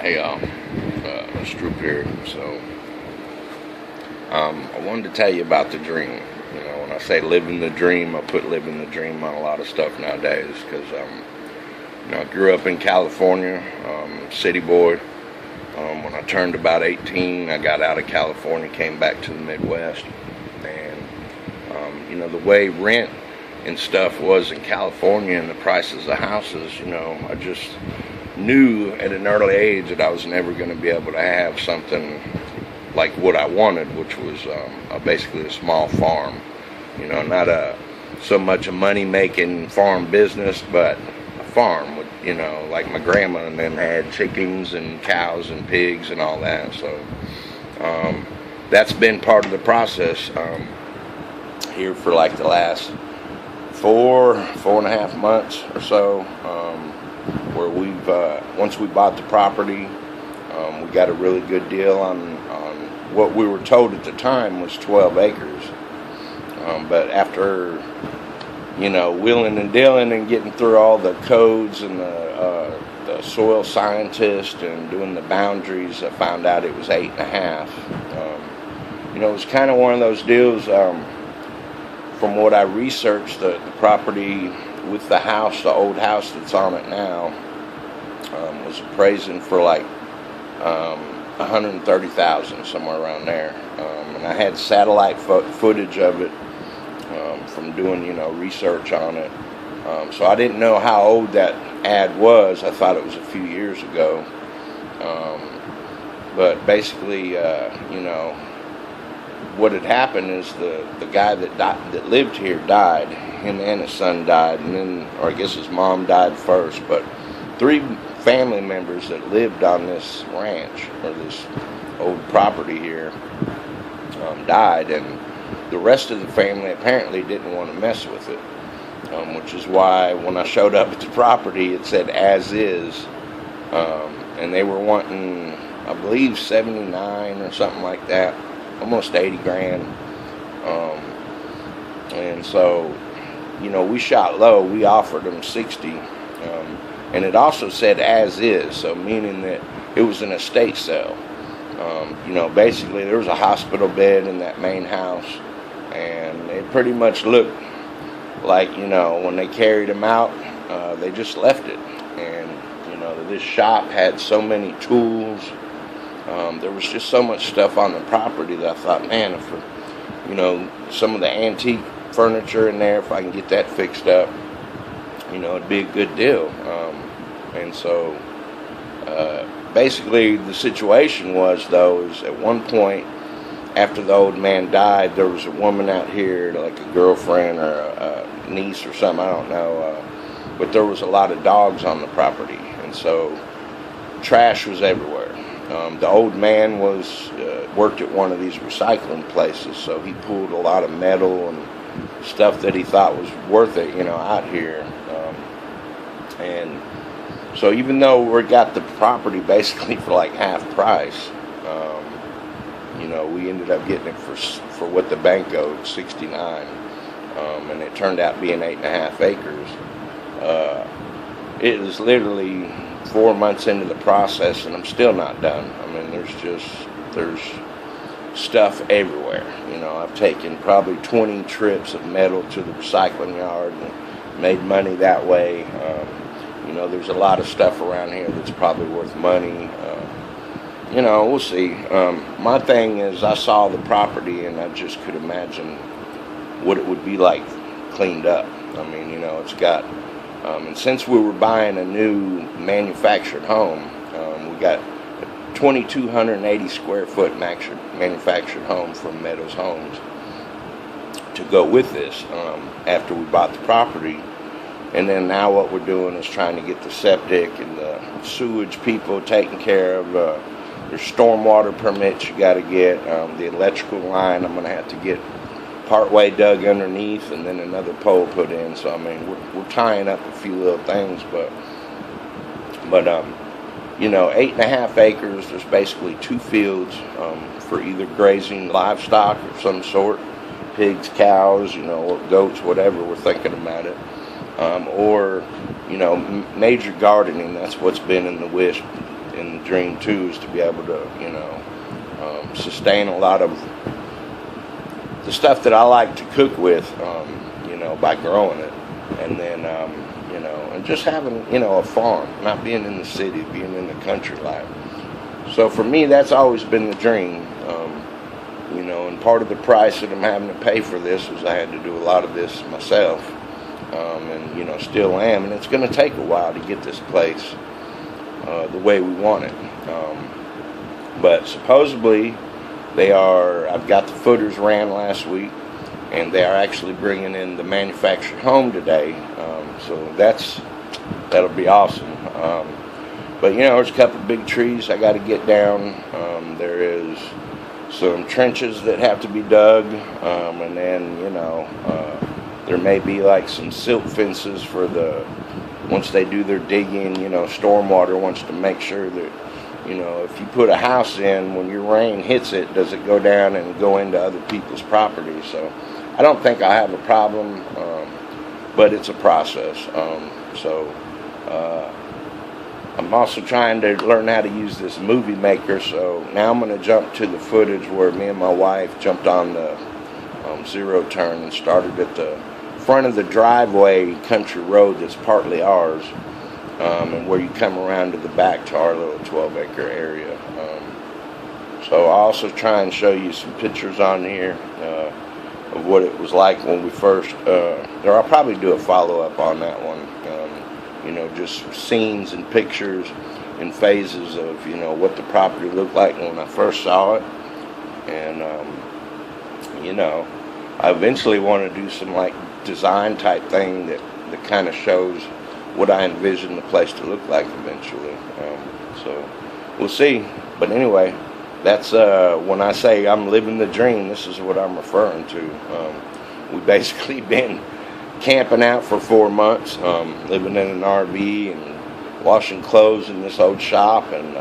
Hey y'all, it's Drew here. So, I wanted to tell you about the dream. You know, when I say living the dream, I put living the dream on a lot of stuff nowadays because, I grew up in California, city boy. When I turned about 18, I got out of California, came back to the Midwest, and the way rent and stuff was in California and the prices of houses, I just knew at an early age that I was never going to be able to have something like what I wanted, which was basically a small farm. Not so much a money-making farm business, but a farm with, like my grandma and them had chickens and cows and pigs and all that. So that's been part of the process here for like the last 4.5 months or so, where we've once we bought the property, we got a really good deal on what we were told at the time was 12 acres. But after wheeling and dealing and getting through all the codes and the soil scientist and doing the boundaries, I found out it was 8.5. It was kind of one of those deals. From what I researched, the property with the house, the old house that's on it now, was appraising for like $130,000, somewhere around there. And I had satellite footage of it from doing research on it. So I didn't know how old that ad was. I thought it was a few years ago. But basically, what had happened is the guy that lived here died. Him and his son died, and then, or I guess his mom died first. But 3 family members that lived on this ranch or this old property here died, and the rest of the family apparently didn't want to mess with it, which is why when I showed up at the property, it said as is, and they were wanting, I believe, 79 or something like that. Almost 80 grand. And so, we shot low. We offered them 60. And it also said as is, so meaning that it was an estate sale. Basically there was a hospital bed in that main house, and it pretty much looked like, when they carried him out, they just left it. And, this shop had so many tools. There was just so much stuff on the property that I thought, man, if some of the antique furniture in there, if I can get that fixed up, it'd be a good deal. And so basically the situation was, though, is at one point after the old man died, there was a woman out here, like a girlfriend or a niece or something, I don't know, but there was a lot of dogs on the property, and so trash was everywhere. The old man worked at one of these recycling places, so he pulled a lot of metal and stuff that he thought was worth it, out here. And so even though we got the property basically for like half price, we ended up getting it for what the bank owed, 69, and it turned out being 8.5 acres. It was literally 4 months into the process, and I'm still not done. I mean, there's stuff everywhere. I've taken probably 20 trips of metal to the recycling yard and made money that way. There's a lot of stuff around here that's probably worth money. We'll see. My thing is, I saw the property and I just could imagine what it would be like cleaned up. I mean, it's got, and since we were buying a new manufactured home, we got a 2,280 square foot manufactured home from Meadows Homes to go with this after we bought the property. And then now what we're doing is trying to get the septic and the sewage people taken care of. There's stormwater permits you got to get. The electrical line I'm going to have to get partway dug underneath and then another pole put in. So I mean, we're tying up a few little things, but 8.5 acres. There's basically 2 fields for either grazing livestock of some sort, pigs, cows, or goats, whatever we're thinking about it, or major gardening. That's what's been in the wish in the dream too, is to be able to, sustain a lot of the stuff that I like to cook with, by growing it, and then, and just having, a farm, not being in the city, being in the country life. So for me, that's always been the dream, and part of the price that I'm having to pay for this was I had to do a lot of this myself, and, still am, and it's going to take a while to get this place the way we want it. But supposedly I've got the footers ran last week, and they are actually bringing in the manufactured home today. So that'll be awesome. But there's a couple of big trees I got to get down. There is some trenches that have to be dug, and then there may be like some silt fences for once they do their digging. Stormwater wants to make sure that if you put a house in, when your rain hits it, does it go down and go into other people's property? So I don't think I have a problem, but it's a process. I'm also trying to learn how to use this movie maker, so now I'm going to jump to the footage where me and my wife jumped on the zero turn and started at the front of the driveway country road that's partly ours, and where you come around to the back to our little 12-acre area. So I'll also try and show you some pictures on here of what it was like when we first, or I'll probably do a follow-up on that one, just scenes and pictures and phases of, what the property looked like when I first saw it. And, I eventually want to do some like design type thing that kind of shows what I envision the place to look like eventually. So we'll see. But anyway, that's when I say I'm living the dream, this is what I'm referring to. We've basically been camping out for 4 months, living in an RV and washing clothes in this old shop. And,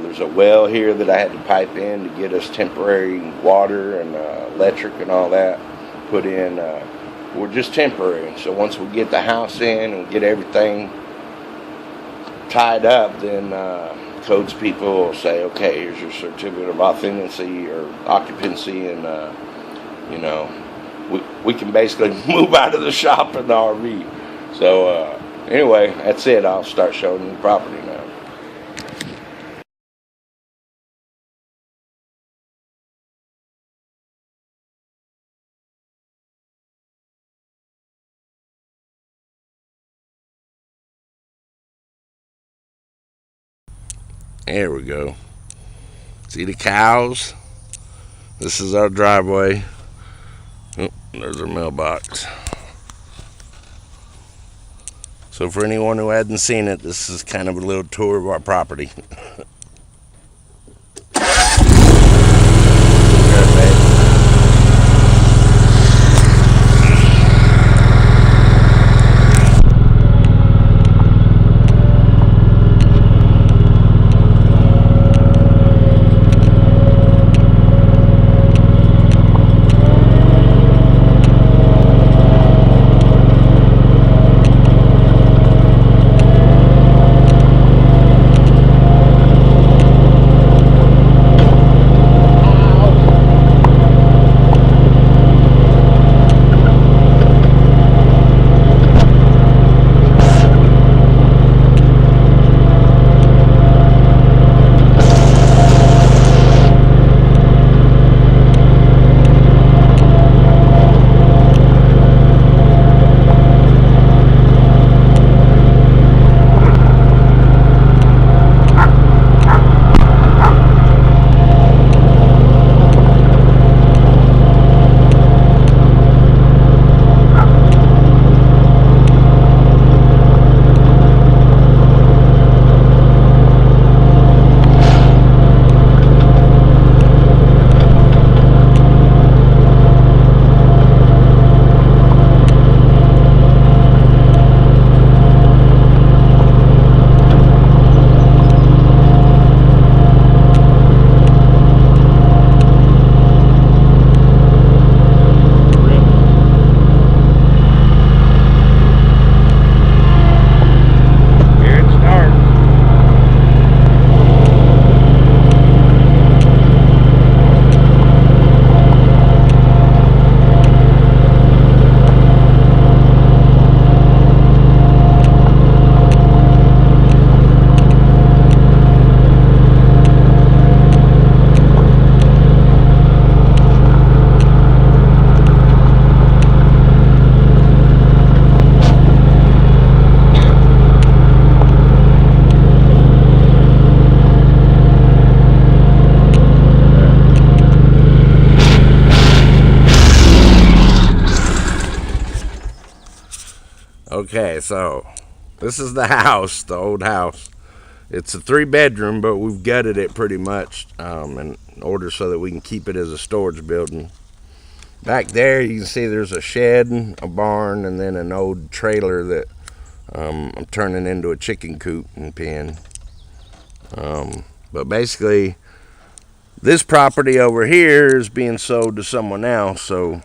there's a well here that I had to pipe in to get us temporary water and electric and all that put in. We're just temporary. So once we get the house in and get everything tied up, then codes people will say, okay, here's your certificate of occupancy, and we can basically move out of the shop in the RV. So anyway, that's it. I'll start showing you the property now. There we go. See the cows? This is our driveway. Oh, there's our mailbox. So for anyone who hadn't seen it, this is kind of a little tour of our property. Okay, so this is the house, the old house. It's a 3-bedroom, but we've gutted it pretty much in order so that we can keep it as a storage building. Back there, you can see there's a shed, a barn, and then an old trailer that I'm turning into a chicken coop and pen. But basically, this property over here is being sold to someone else, so